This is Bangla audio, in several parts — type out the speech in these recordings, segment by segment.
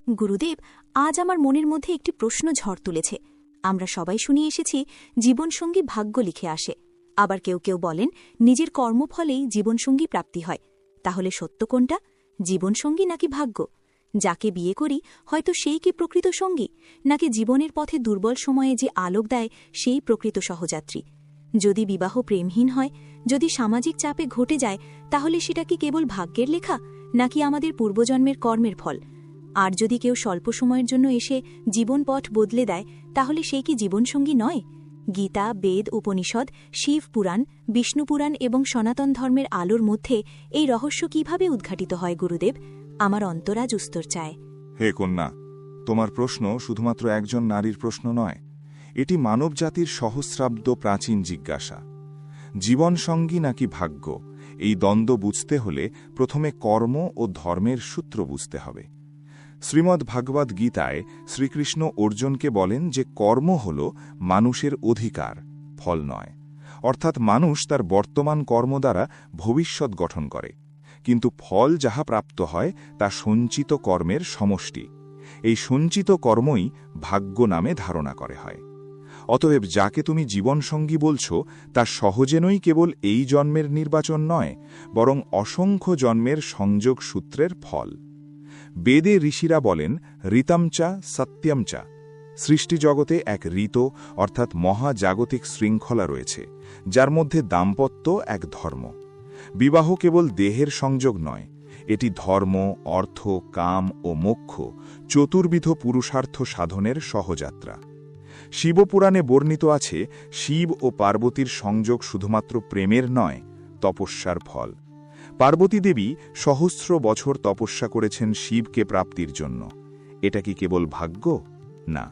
গুরুদেব, আজ আমার মনের মধ্যে একটি প্রশ্ন ঝড় তুলেছে। আমরা সবাই শুনিয়ে এসেছি জীবনসঙ্গী ভাগ্য লিখে আসে, আবার কেউ কেউ বলেন নিজের কর্মফলেই জীবনসঙ্গী প্রাপ্তি হয়। তাহলে সত্য কোনটা, জীবনসঙ্গী নাকি ভাগ্য? যাকে বিয়ে করি হয়তো সেই কি প্রকৃত সঙ্গী, নাকি জীবনের পথে দুর্বল সময়ে যে আলোক দেয় সেই প্রকৃত সহযাত্রী? যদি বিবাহ প্রেমহীন হয়, যদি সামাজিক চাপে ঘটে যায়, তাহলে সেটা কি কেবল ভাগ্যের লেখা, নাকি আমাদের পূর্বজন্মের কর্মের ফল? আর যদি কেউ স্বল্প সময়ের জন্য এসে জীবন পথ বদলে দেয়, তাহলে সেই কি জীবনসঙ্গী নয়? গীতা, বেদ, উপনিষদ, শিব পুরাণ, বিষ্ণু পুরাণ এবং সনাতন ধর্মের আলোর মধ্যে এই রহস্য কিভাবে উদ্ঘাটিত হয় গুরুদেব? আমার অন্তরাজ উত্তর চায়। হে কন্যা, তোমার প্রশ্ন শুধুমাত্র একজন নারীর প্রশ্ন নয়, এটি মানবজাতির সহস্রাব্দ প্রাচীন জিজ্ঞাসা। জীবনসঙ্গী নাকি ভাগ্য, এই দ্বন্দ্ব বুঝতে হলে প্রথমে কর্ম ও ধর্মের সূত্র বুঝতে হবে। শ্রীমদ্ ভাগবত গীতায় শ্রীকৃষ্ণ অর্জুনকে বলেন যে কর্ম হল মানুষের অধিকার, ফল নয়। অর্থাৎ মানুষ তার বর্তমান কর্ম দ্বারা ভবিষ্যৎ গঠন করে, কিন্তু ফল যাহা প্রাপ্ত হয় তা সঞ্চিত কর্মের সমষ্টি। এই সঞ্চিত কর্মই ভাগ্য নামে ধারণা করে হয়। অতএব যাকে তুমি জীবনসঙ্গী বলছ তা সহজেনই কেবল এই জন্মের নির্বাচন নয়, বরং অসংখ্য জন্মের সংযোগ সূত্রের ফল। বেদে ঋষিরা বলেন ঋতমচা সত্যমচা। সৃষ্টিজগতে এক ঋত অর্থাৎ মহাজাগতিক শৃঙ্খলা রয়েছে, যার মধ্যে দাম্পত্য এক ধর্ম। বিবাহ কেবল দেহের সংযোগ নয়, এটি ধর্ম, অর্থ, কাম ও মোক্ষ চতুর্বিধ পুরুষার্থ সাধনের সহযাত্রা। শিবপুরাণে বর্ণিত আছে শিব ও পার্বতীর সংযোগ শুধুমাত্র প্রেমের নয়, তপস্যার ফল। পার্বতী দেবী সহস্র বছর তপস্যা করেছেন শিবকে প্রাপ্তির জন্য। এটা কি কেবল ভাগ্য? না,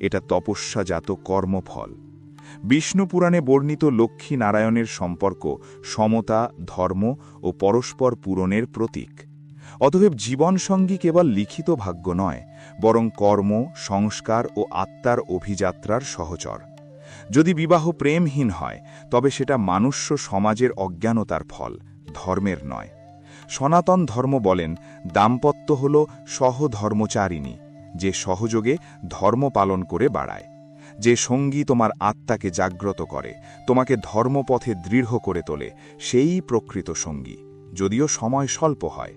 এটা তপস্যাজাত কর্মফল। বিষ্ণু পুরাণে বর্ণিত লক্ষ্মী নারায়ণের সম্পর্ক সমতা, ধর্ম ও পরস্পর পূরণের প্রতীক। অতএব জীবনসঙ্গী কেবল লিখিত ভাগ্য নয়, বরং কর্ম, সংস্কার ও আত্মার অভিযাত্রার সহচর। যদি বিবাহ প্রেমহীন হয়, তবে সেটা মানুষ্য সমাজের অজ্ঞানতার ফল, ধর্মের নয়। সনাতন ধর্ম বলেন দাম্পত্য হল সহধর্মচারিণী, যে সহযোগে ধর্ম পালন করে বাড়ায়। যে সঙ্গী তোমার আত্মাকে জাগ্রত করে, তোমাকে ধর্মপথে দৃঢ় করে তোলে, সেই প্রকৃত সঙ্গী, যদিও সময় স্বল্প হয়।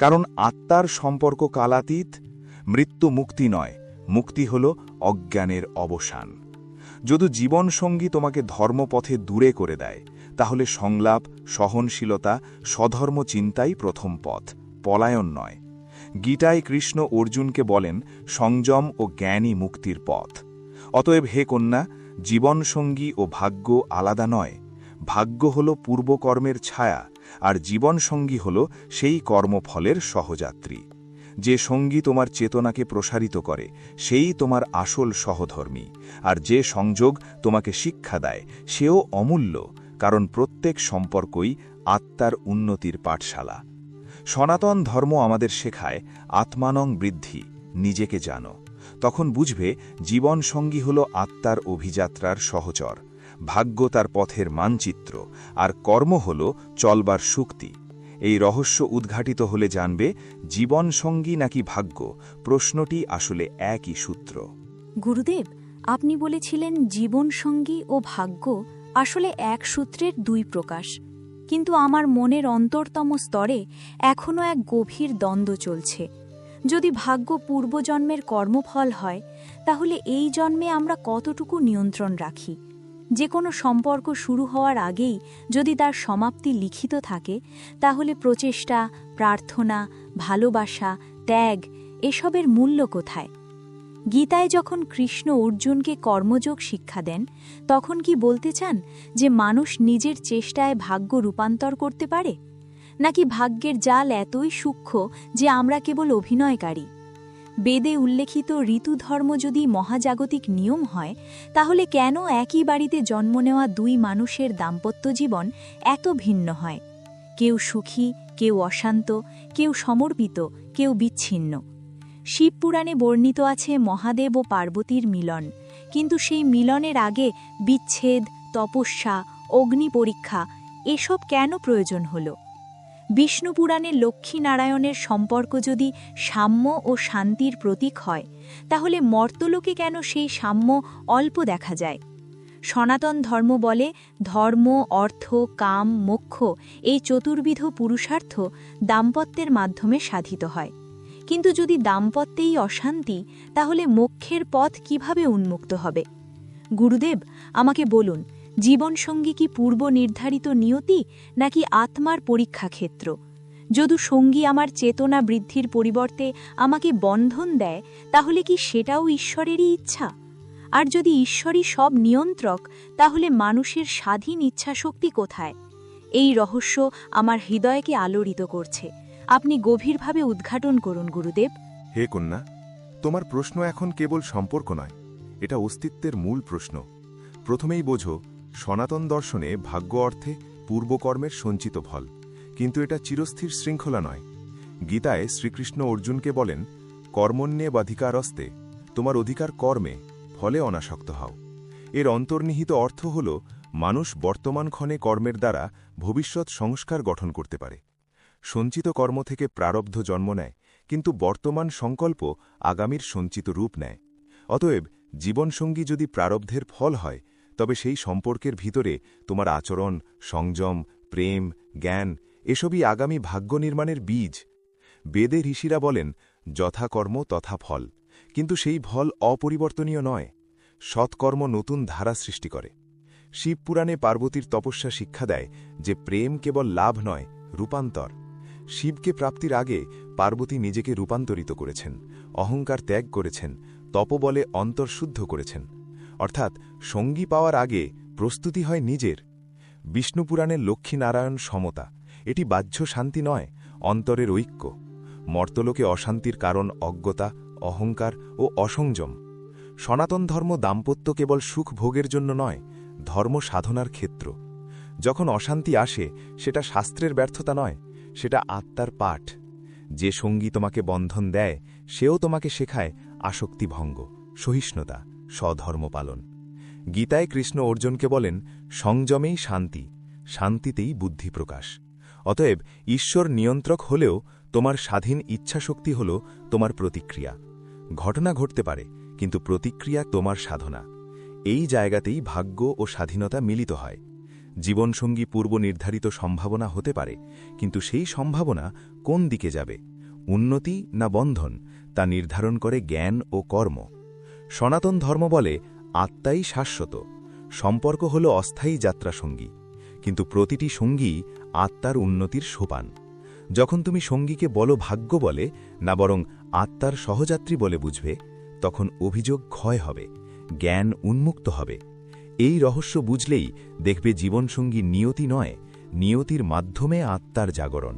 কারণ আত্মার সম্পর্ক কালাতীত। মৃত্যু মুক্তি নয়, মুক্তি হল অজ্ঞানের অবসান। যদি জীবনসঙ্গী তোমাকে ধর্মপথে দূরে করে দেয়, তাহলে সংলাপ, সহনশীলতা, স্বধর্ম চিন্তাই প্রথম পথ, পলায়ন নয়। গীতায় কৃষ্ণ অর্জুনকে বলেন সংযম ও জ্ঞানই মুক্তির পথ। অতএব হে কন্যা, জীবনসঙ্গী ও ভাগ্য আলাদা নয়। ভাগ্য হল পূর্বকর্মের ছায়া, আর জীবনসঙ্গী হল সেই কর্মফলের সহযাত্রী। যে সঙ্গী তোমার চেতনাকে প্রসারিত করে, সেই তোমার আসল সহধর্মী। আর যে সংযোগ তোমাকে শিক্ষা দেয়, সেও অমূল্য, কারণ প্রত্যেক সম্পর্কই আত্মার উন্নতির পাঠশালা। সনাতন ধর্ম আমাদের শেখায় আত্মানং বৃদ্ধি, নিজেকে জানো। তখন বুঝবে জীবনসঙ্গী হল আত্মার অভিযাত্রার সহচর, ভাগ্য তার পথের মানচিত্র, আর কর্ম হল চলবার শক্তি। এই রহস্য উদ্ঘাটিত হলে জানবে জীবনসঙ্গী নাকি ভাগ্য, প্রশ্নটি আসলে একই সূত্র। গুরুদেব, আপনি বলেছিলেন জীবনসঙ্গী ও ভাগ্য আসলে এক সূত্রের দুই প্রকাশ, কিন্তু আমার মনের অন্তরতম স্তরে এখনও এক গভীর দ্বন্দ্ব চলছে। যদি ভাগ্য পূর্বজন্মের কর্মফল হয়, তাহলে এই জন্মে আমরা কতটুকু নিয়ন্ত্রণ রাখি? যে কোনো সম্পর্ক শুরু হওয়ার আগেই যদি তার সমাপ্তি লিখিত থাকে, তাহলে প্রচেষ্টা, প্রার্থনা, ভালোবাসা, ত্যাগ এসবের মূল্য কোথায়? গীতায় যখন কৃষ্ণ অর্জুনকে কর্মযোগ শিক্ষা দেন, তখন কি বলতে চান যে মানুষ নিজের চেষ্টায় ভাগ্য রূপান্তর করতে পারে, নাকি ভাগ্যের জাল এতই সূক্ষ্ম যে আমরা কেবল অভিনয়কারী? বেদে উল্লেখিত ঋতুধর্ম যদি মহাজাগতিক নিয়ম হয়, তাহলে কেন একই বাড়িতে জন্ম নেওয়া দুই মানুষের দাম্পত্য জীবন এত ভিন্ন হয়? কেউ সুখী, কেউ অশান্ত, কেউ সমর্পিত, কেউ বিচ্ছিন্ন। শিবপুরাণে বর্ণিত আছে মহাদেব ও পার্বতীর মিলন, কিন্তু সেই মিলনের আগে বিচ্ছেদ, তপস্যা, অগ্নি পরীক্ষা এসব কেন প্রয়োজন হল? বিষ্ণু পুরাণে লক্ষ্মীনারায়ণের সম্পর্ক যদি সাম্য ও শান্তির প্রতীক হয় তাহলে মর্তলোকে কেন সেই সাম্য অল্প দেখা যায়? সনাতন ধর্ম বলে ধর্ম, অর্থ, কাম, মোক্ষ এই চতুর্বিধ পুরুষার্থ দাম্পত্যের মাধ্যমে সাধিত হয়। কিন্তু যদি দাম্পত্যেই অশান্তি, তাহলে মোক্ষের পথ কিভাবে উন্মুক্ত হবে? গুরুদেব, আমাকে বলুন, জীবনসঙ্গী কি পূর্ব নির্ধারিত নিয়তি নাকি আত্মার পরীক্ষা ক্ষেত্র? যদি সঙ্গী আমার চেতনা বৃদ্ধির পরিবর্তে আমাকে বন্ধন দেয়, তাহলে কি সেটাও ঈশ্বরেরই ইচ্ছা? আর যদি ঈশ্বরই সব নিয়ন্ত্রক, তাহলে মানুষের স্বাধীন ইচ্ছাশক্তি কোথায়? এই রহস্য আমার হৃদয়কে আলোড়িত করছে। আপনি গভীরভাবে উদ্ঘাটন করুন গুরুদেব। হে কন্যা, তোমার প্রশ্ন এখন কেবল সম্পর্ক নয়, এটা অস্তিত্বের মূল প্রশ্ন। প্রথমেই বোঝো, সনাতন দর্শনে ভাগ্য অর্থে পূর্বকর্মের সঞ্চিত ফল, কিন্তু এটা চিরস্থির শৃঙ্খলা নয়। গীতায় শ্রীকৃষ্ণ অর্জুনকে বলেন, কর্মণ্যেবাধিকারস্তে, তোমার অধিকার কর্মে, ফলে অনাসক্ত হও। এর অন্তর্নিহিত অর্থ হল মানুষ বর্তমান ক্ষণে কর্মের দ্বারা ভবিষ্যৎ সংস্কার গঠন করতে পারে। সঞ্চিত কর্ম থেকে প্রারব্ধ জন্ম নেয়, কিন্তু বর্তমান সংকল্প আগামীর সঞ্চিত রূপ নেয়। অতএব জীবনসঙ্গী যদি প্রারব্ধের ফল হয়, তবে সেই সম্পর্কের ভিতরে তোমার আচরণ, সংযম, প্রেম, জ্ঞান এসবই আগামী ভাগ্য নির্মাণের বীজ। বেদে ঋষিরা বলেন, যথাকর্ম তথা ফল, কিন্তু সেই ফল অপরিবর্তনীয় নয়। সৎকর্ম নতুন ধারা সৃষ্টি করে। শিবপুরাণে পার্বতীর তপস্যা শিক্ষা দেয় যে প্রেম কেবল লাভ নয়, রূপান্তর। শিবকে প্রাপ্তির আগে পার্বতী নিজেকে রূপান্তরিত করেছেন, অহংকার ত্যাগ করেছেন, তপবলে অন্তর্শুদ্ধ করেছেন। অর্থাৎ সঙ্গী পাওয়ার আগে প্রস্তুতি হয় নিজের। বিষ্ণুপুরাণের লক্ষ্মীনারায়ণ সমতা, এটি বাহ্য শান্তি নয়, অন্তরের ঐক্য। মর্তলোকে অশান্তির কারণ অজ্ঞতা, অহংকার ও অসংযম। সনাতন ধর্ম দাম্পত্য কেবল সুখ ভোগের জন্য নয়, ধর্ম সাধনার ক্ষেত্র। যখন অশান্তি আসে, সেটা শাস্ত্রের ব্যর্থতা নয়, সেটা আত্মার পাঠ। যে সঙ্গী তোমাকে বন্ধন দেয়, সেও তোমাকে শেখায় আসক্তিভঙ্গ, সহিষ্ণুতা, স্বধর্ম পালন। গীতায় কৃষ্ণ অর্জুনকে বলেন, সংযমেই শান্তি, শান্তিতেই বুদ্ধি প্রকাশ। অতএব ঈশ্বর নিয়ন্ত্রক হলেও তোমার স্বাধীন ইচ্ছাশক্তি হল তোমার প্রতিক্রিয়া। ঘটনা ঘটতে পারে, কিন্তু প্রতিক্রিয়া তোমার সাধনা। এই জায়গাতেই ভাগ্য ও স্বাধীনতা মিলিত হয়। জীবনসঙ্গী পূর্ব নির্ধারিত সম্ভাবনা হতে পারে, কিন্তু সেই সম্ভাবনা কোন দিকে যাবে, উন্নতি না বন্ধন, তা নির্ধারণ করে জ্ঞান ও কর্ম। সনাতন ধর্ম বলে আত্মাই শাশ্বত, সম্পর্ক হল অস্থায়ী যাত্রাসঙ্গী, কিন্তু প্রতিটি সঙ্গী আত্মার উন্নতির সোপান। যখন তুমি সঙ্গীকে বলো ভাগ্য বলে, না বরং আত্মার সহযাত্রী বলে বুঝবে, তখন অভিযোগ ক্ষয় হবে, জ্ঞান উন্মুক্ত হবে। এই রহস্য বুঝলেই দেখবে জীবনসঙ্গী নিয়তি নয়, নিয়তির মাধ্যমে আত্মার জাগরণ।